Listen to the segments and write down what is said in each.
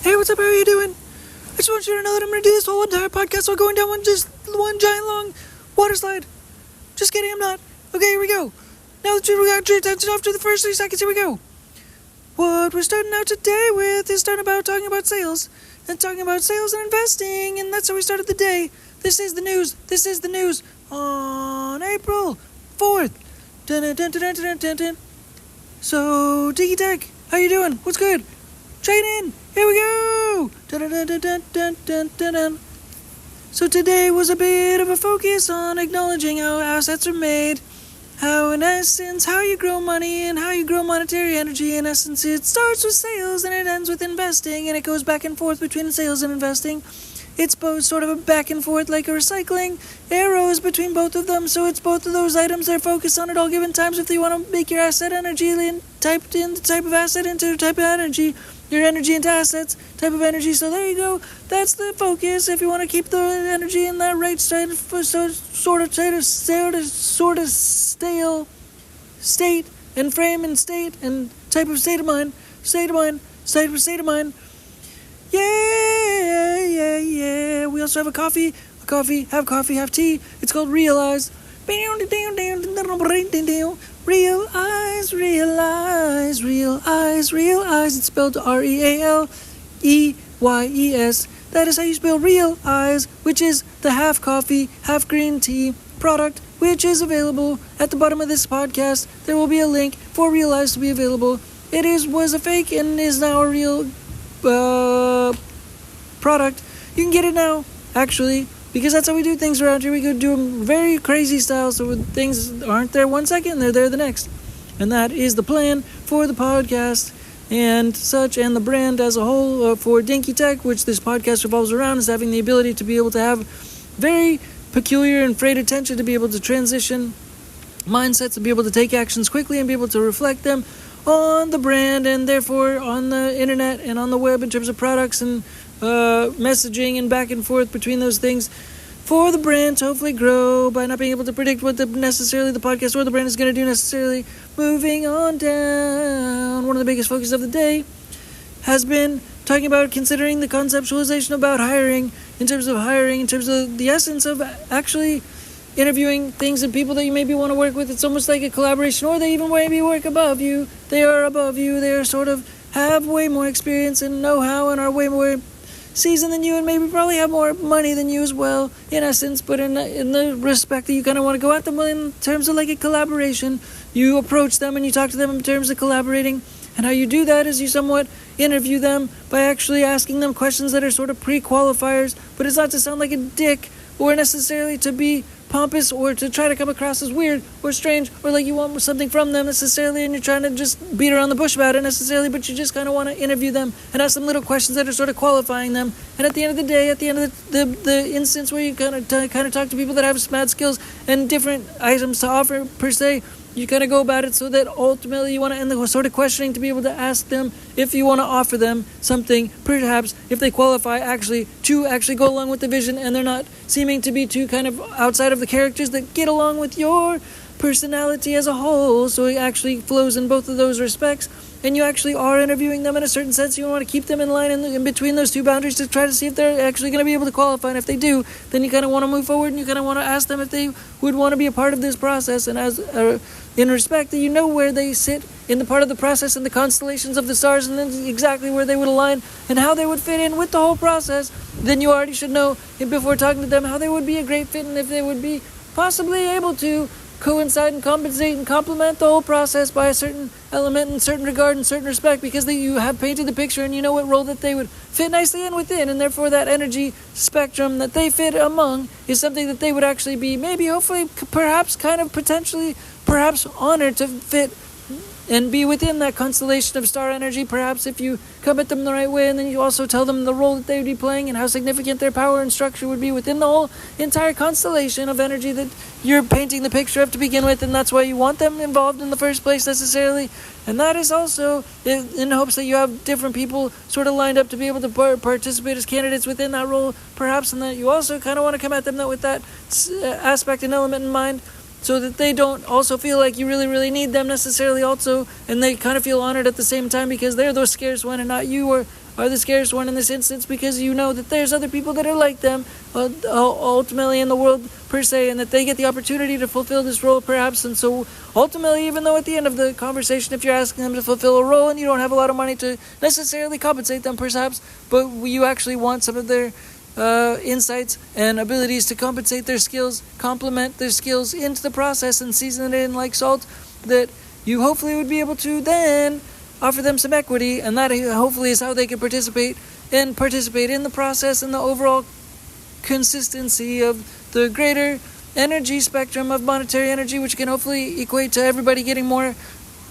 Hey, what's up? How are you doing? I just want you to know that I'm going to do this whole entire podcast while going down one giant long water slide. Just kidding, I'm not. Okay, here we go. Now that you got your attention after the first 3 seconds, here we go. What we're starting out today with is talking about sales and investing, and that's how we started the day. This is the news on April 4th. Dun, dun, dun, dun, dun, dun, dun. So, DINKY Tech, how you doing? What's good? Train in. Here we go. Dun, dun, dun, dun, dun, dun, dun, dun. So today was a bit of a focus on acknowledging how assets are made, how in essence, how you grow money and how you grow monetary energy. In essence, it starts with sales and it ends with investing, and it goes back and forth between sales and investing. It's both sort of a back and forth like a recycling arrows between both of them, so it's both of those items they're focused on at all given times. If you want to make your asset energy typed in the type of asset into type of energy, your energy into assets, type of energy. So there you go. That's the focus. If you want to keep the energy in that right state state and frame and state and type of state of mind. Yeah. We also have a coffee, have tea. It's called Realize. Realize. It's spelled REALEYES. That is how you spell Realize, which is the half coffee, half green tea product, which is available at the bottom of this podcast. There will be a link for Realize to be available. It was a fake and is now a real product. You can get it now, actually, because that's how we do things around here. We go do them very crazy style, so things aren't there 1 second, they're there the next. And that is the plan for the podcast and such, and the brand as a whole for DINKY Tech, which this podcast revolves around, is having the ability to be able to have very peculiar and frayed attention, to be able to transition mindsets, to be able to take actions quickly and be able to reflect them on the brand and therefore on the internet and on the web in terms of products and messaging and back and forth between those things for the brand to hopefully grow by not being able to predict what necessarily the podcast or the brand is going to do necessarily. Moving on down, one of the biggest focuses of the day has been talking about considering the conceptualization about hiring, in terms of the essence of actually interviewing things and people that you maybe want to work with. It's almost like a collaboration, or they even maybe work above you. They are above you. They are sort of have way more experience and know-how and are way more seasoned than you, and maybe probably have more money than you as well, in essence, but in the respect that you kind of want to go at them in terms of like a collaboration. You approach them and you talk to them in terms of collaborating, and how you do that is you somewhat interview them by actually asking them questions that are sort of pre-qualifiers, but it's not to sound like a dick or necessarily to be pompous or to try to come across as weird or strange or like you want something from them necessarily and you're trying to just beat around the bush about it necessarily, but you just kind of want to interview them and ask them little questions that are sort of qualifying them. And at the end of the day, at the end of the instance where you kind of talk to people that have mad skills and different items to offer per se, you kind of go about it so that ultimately you want to end the sort of questioning to be able to ask them if you want to offer them something, perhaps if they qualify to go along with the vision and they're not seeming to be too kind of outside of the characters that get along with your personality as a whole. So it actually flows in both of those respects, and you actually are interviewing them in a certain sense. You want to keep them in line in between those two boundaries to try to see if they're actually going to be able to qualify, and if they do, then you kind of want to move forward and you kind of want to ask them if they would want to be a part of this process, and as in respect that you know where they sit in the part of the process and the constellations of the stars, and then exactly where they would align and how they would fit in with the whole process. Then you already should know before talking to them how they would be a great fit and if they would be possibly able to coincide and compensate and complement the whole process by a certain element in certain regard and certain respect, because you have painted the picture and you know what role that they would fit nicely in within, and therefore that energy spectrum that they fit among is something that they would actually be maybe, hopefully, perhaps, kind of potentially, perhaps honored to fit and be within that constellation of star energy, perhaps if you come at them the right way, and then you also tell them the role that they would be playing and how significant their power and structure would be within the whole entire constellation of energy that you're painting the picture of to begin with, and that's why you want them involved in the first place necessarily. And that is also in hopes that you have different people sort of lined up to be able to participate as candidates within that role, perhaps, and that you also kind of want to come at them with that aspect and element in mind. so that they don't also feel like you really, really need them necessarily also, and they kind of feel honored at the same time because they're the scarce one and not you are the scarce one in this instance, because you know that there's other people that are like them ultimately in the world per se, and that they get the opportunity to fulfill this role perhaps. And so ultimately, even though at the end of the conversation, if you're asking them to fulfill a role and you don't have a lot of money to necessarily compensate them perhaps, but you actually want some of their insights and abilities to compensate their skills, complement their skills into the process and season it in like salt, that you hopefully would be able to then offer them some equity, and that hopefully is how they can participate in the process and the overall consistency of the greater energy spectrum of monetary energy, which can hopefully equate to everybody getting more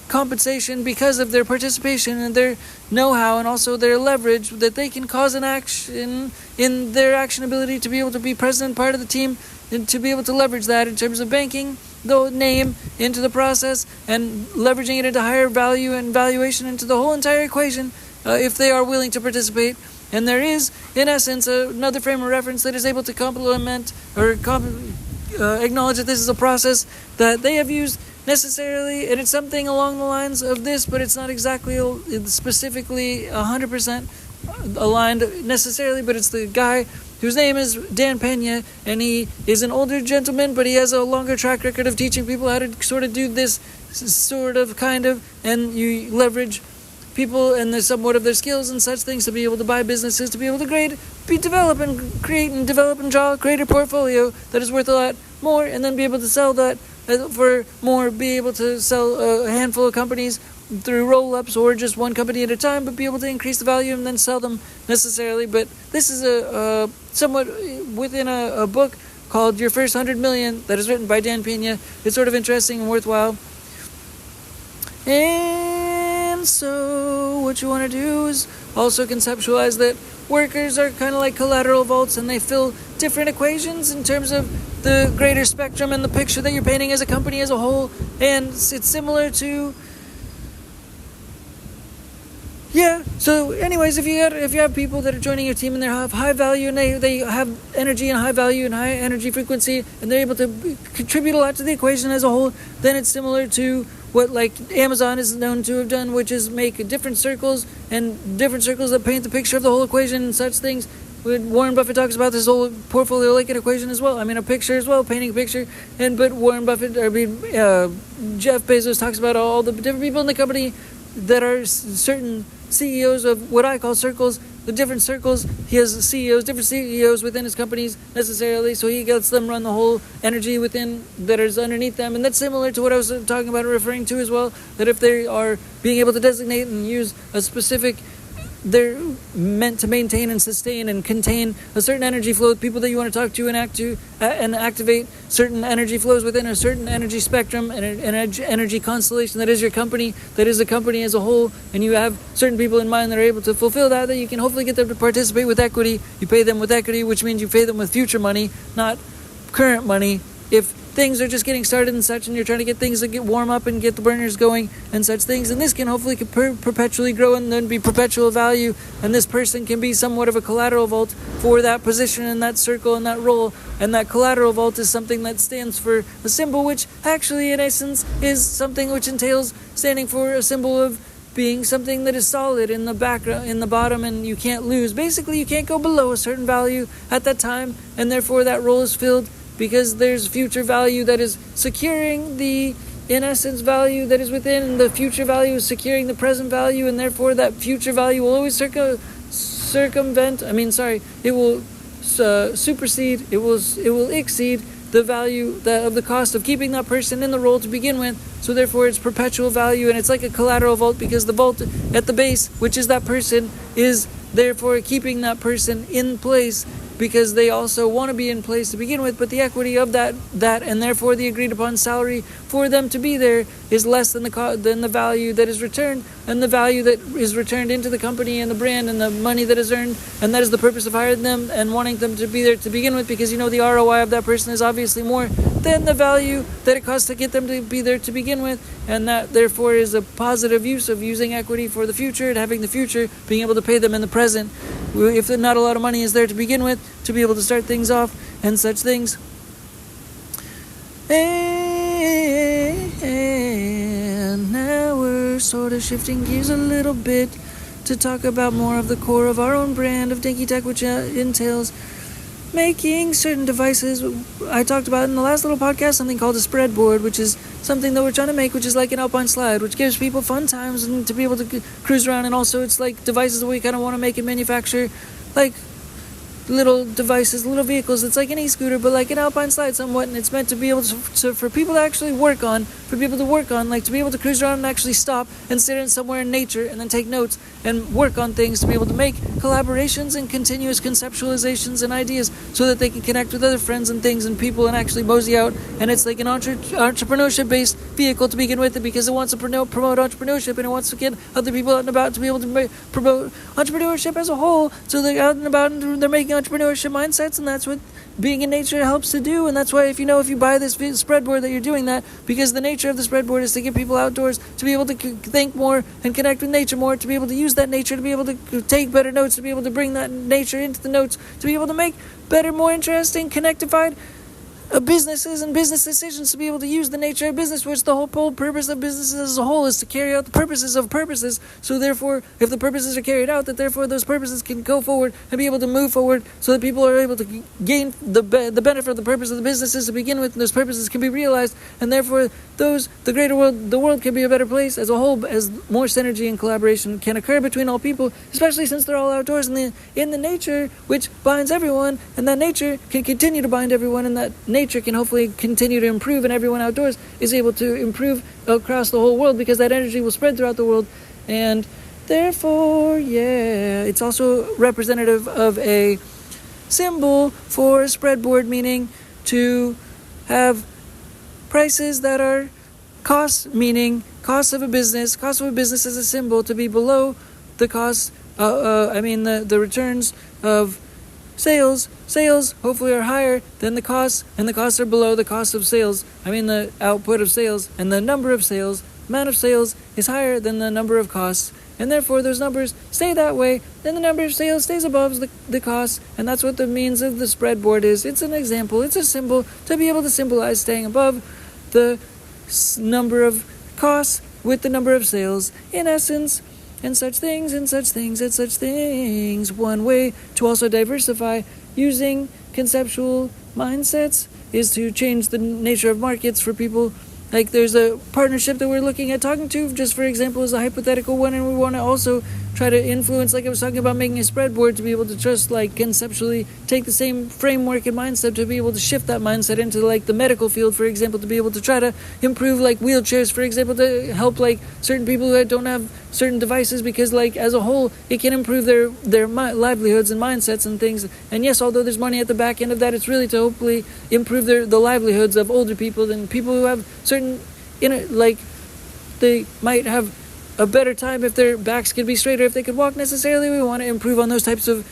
compensation because of their participation and their know-how and also their leverage, that they can cause an action in their action ability to be able to be present part of the team and to be able to leverage that in terms of banking the name into the process and leveraging it into higher value and valuation into the whole entire equation if they are willing to participate. And there is, in essence, another frame of reference that is able to complement or acknowledge that this is a process that they have used necessarily, and it's something along the lines of this, but it's not exactly specifically 100% aligned necessarily, but it's the guy whose name is Dan Pena, and he is an older gentleman, but he has a longer track record of teaching people how to sort of do this sort of kind of, and you leverage people and the somewhat of their skills and such things to be able to buy businesses, to be able to develop and create and develop and draw a greater portfolio that is worth a lot more, and then be able to sell that for more, be able to sell a handful of companies through roll-ups or just one company at a time, but be able to increase the value and then sell them necessarily. But this is a somewhat within a book called Your First 100 Million that is written by Dan Pena. It's sort of interesting and worthwhile. And so what you want to do is also conceptualize that workers are kind of like collateral vaults, and they fill different equations in terms of the greater spectrum and the picture that you're painting as a company as a whole. And it's similar to so anyways, if you have people that are joining your team and they have high value and they have energy and high value and high energy frequency, and they're able to contribute a lot to the equation as a whole, then it's similar to what like Amazon is known to have done, which is make different circles that paint the picture of the whole equation and such things. Warren Buffett talks about this whole portfolio like an equation as well. I mean, a picture as well, painting a picture. But Jeff Bezos talks about all the different people in the company that are certain CEOs of what I call circles, the different circles. He has different CEOs within his companies necessarily, so he lets them run the whole energy within that is underneath them. And that's similar to what I was talking about and referring to as well, that if they are being able to designate and use a specific, they're meant to maintain and sustain and contain a certain energy flow with people that you want to talk to and and activate certain energy flows within a certain energy spectrum and an energy constellation that is your company, that is a company as a whole, and you have certain people in mind that are able to fulfill that you can hopefully get them to participate with equity. You pay them with equity, which means you pay them with future money, not current money. If things are just getting started and such, and you're trying to get things to get warm up and get the burners going and such things, and this can hopefully perpetually grow and then be perpetual value, and this person can be somewhat of a collateral vault for that position and that circle and that role. And that collateral vault is something that stands for a symbol, which actually in essence is something which entails standing for a symbol of being something that is solid in the background, in the bottom, and you can't lose. Basically, you can't go below a certain value at that time, and therefore that role is filled because there's future value that is securing the, in essence, value that is within, and the future value is securing the present value, and therefore that future value will always it will supersede, it will exceed the value of the cost of keeping that person in the role to begin with. So therefore it's perpetual value, and it's like a collateral vault, because the vault at the base, which is that person, is therefore keeping that person in place, because they also want to be in place to begin with, but the equity of that and therefore the agreed upon salary for them to be there is less than the value that is returned, and the value that is returned into the company and the brand and the money that is earned, and that is the purpose of hiring them and wanting them to be there to begin with, because the ROI of that person is obviously more than the value that it costs to get them to be there to begin with, and that therefore is a positive use of using equity for the future and having the future being able to pay them in the present, if not a lot of money is there to begin with, to be able to start things off and such things. And And now we're sort of shifting gears a little bit to talk about more of the core of our own brand of DINKY Tech, which entails making certain devices. I talked about in the last little podcast something called a spreadboard, which is something that we're trying to make, which is like an alpine slide, which gives people fun times and to be able to cruise around. And also it's like devices that we kind of want to make and manufacture, like little devices, little vehicles. It's like an e-scooter, but like an alpine slide somewhat, and it's meant to be able to for people to actually work on, like to be able to cruise around and actually stop and sit in somewhere in nature and then take notes and work on things, to be able to make collaborations and continuous conceptualizations and ideas so that they can connect with other friends and things and people and actually mosey out. And it's like an entrepreneurship based vehicle to begin with, because it wants to promote entrepreneurship, and it wants to get other people out and about to be able to promote entrepreneurship as a whole. So they're out and about and they're making entrepreneurship mindsets, and that's what being in nature helps to do. And that's why if you buy this spreadboard, that you're doing that, because the nature of the spreadboard is to get people outdoors to be able to think more and connect with nature more, to be able to use that nature, to be able to take better notes, to be able to bring that nature into the notes, to be able to make better, more interesting, connectified businesses and business decisions, to be able to use the nature of business, which the whole purpose of businesses as a whole is to carry out the purposes of purposes. So therefore, if the purposes are carried out, that therefore those purposes can go forward and be able to move forward, so that people are able to gain the benefit of the purpose of the businesses to begin with, and those purposes can be realized, and therefore the world can be a better place as a whole, as more synergy and collaboration can occur between all people, especially since they're all outdoors in the nature, which binds everyone, and that nature can continue to bind everyone, and that nature can hopefully continue to improve, and everyone outdoors is able to improve across the whole world, because that energy will spread throughout the world. And therefore, it's also representative of a symbol for a spreadboard, meaning to have prices that are costs, meaning costs of a business. Cost of a business is a symbol to be below the cost, the returns of sales. Sales hopefully are higher than the costs, and the costs are below the cost of sales. The output of sales, and the number of sales, amount of sales is higher than the number of costs, and therefore those numbers stay that way, then the number of sales stays above the costs, and that's what the means of the spreadboard is. It's an example, it's a symbol to be able to symbolize staying above the number of costs with the number of sales, in essence. And such things. One way to also diversify using conceptual mindsets is to change the nature of markets for people. Like there's a partnership that we're looking at talking to, just for example, is a hypothetical one, and we want to also try to influence, like I was talking about, making a spreadboard, to be able to just like conceptually take the same framework and mindset, to be able to shift that mindset into like the medical field, for example, to be able to try to improve like wheelchairs, for example, to help like certain people that don't have certain devices, because like as a whole it can improve their livelihoods and mindsets and things. And yes, although there's money at the back end of that, it's really to hopefully improve the livelihoods of older people and people who have certain they might have a better time if their backs could be straighter, if they could walk necessarily. We want to improve on those types of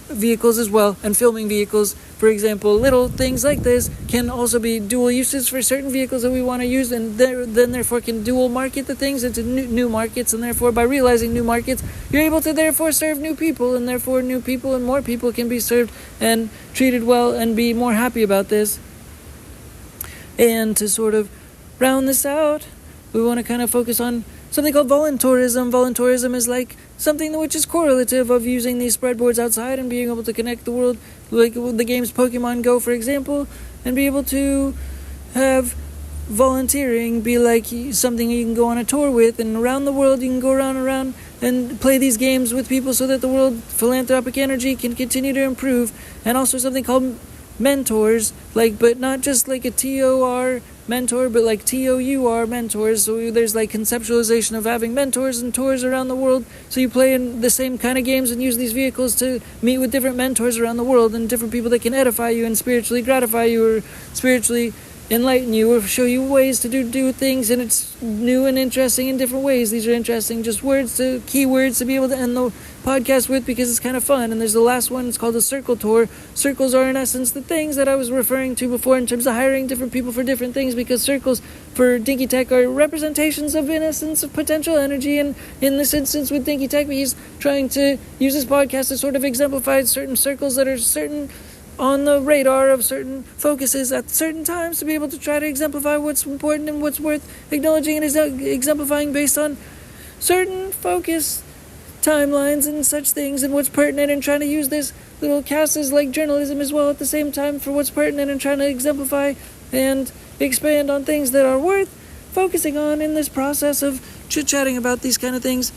vehicles as well, and filming vehicles, for example. Little things like this can also be dual uses for certain vehicles that we want to use, and then therefore can dual market the things into new markets, and therefore by realizing new markets, you're able to therefore serve new people, and therefore new people and more people can be served and treated well and be more happy about this. And to sort of round this out, we want to kind of focus on something called voluntourism. Voluntourism is like something which is correlative of using these spreadboards outside and being able to connect the world, like the games Pokemon Go, for example, and be able to have volunteering be like something you can go on a tour with, and around the world you can go around and play these games with people, so that the world philanthropic energy can continue to improve. And also something called mentors, but not just like a TOR mentor, but like TOUR mentors. So there's like conceptualization of having mentors and tours around the world, so you play in the same kind of games and use these vehicles to meet with different mentors around the world, and different people that can edify you and spiritually gratify you, or spiritually enlighten you, or show you ways to do things, and it's new and interesting in different ways. These are interesting just keywords to be able to end the podcast with, because it's kind of fun. And there's the last one, it's called a circle tour. Circles are in essence the things that I was referring to before in terms of hiring different people for different things, because circles for DINKY Tech are representations of, in essence, of potential energy. And in this instance with DINKY Tech, he's trying to use this podcast to sort of exemplify certain circles that are certain on the radar of certain focuses at certain times to be able to try to exemplify what's important and what's worth acknowledging and exemplifying based on certain focus timelines and such things and what's pertinent, and trying to use this little cast as like journalism as well at the same time for what's pertinent and trying to exemplify and expand on things that are worth focusing on in this process of chit-chatting about these kind of things.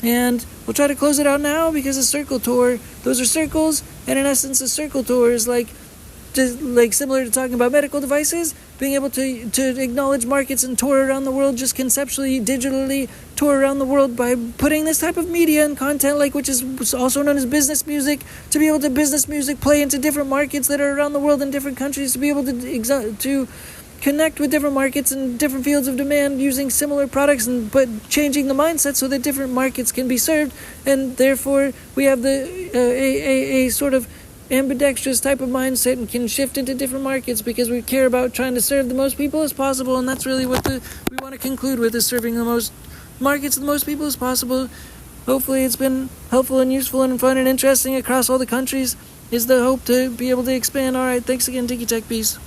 And we'll try to close it out now because a circle tour, those are circles, and in essence a circle tour is like similar to talking about medical devices, being able to acknowledge markets and tour around the world, just conceptually, digitally tour around the world by putting this type of media and content, like which is also known as business music, to be able to business music play into different markets that are around the world in different countries, to be able to connect with different markets and different fields of demand using similar products, but changing the mindset so that different markets can be served, and therefore we have a sort of ambidextrous type of mindset and can shift into different markets because we care about trying to serve the most people as possible, and that's really what we want to conclude with, is serving the most markets, the most people as possible. Hopefully it's been helpful and useful and fun and interesting across all the countries is the hope to be able to expand. All right, thanks again, DINKY Tech, peace.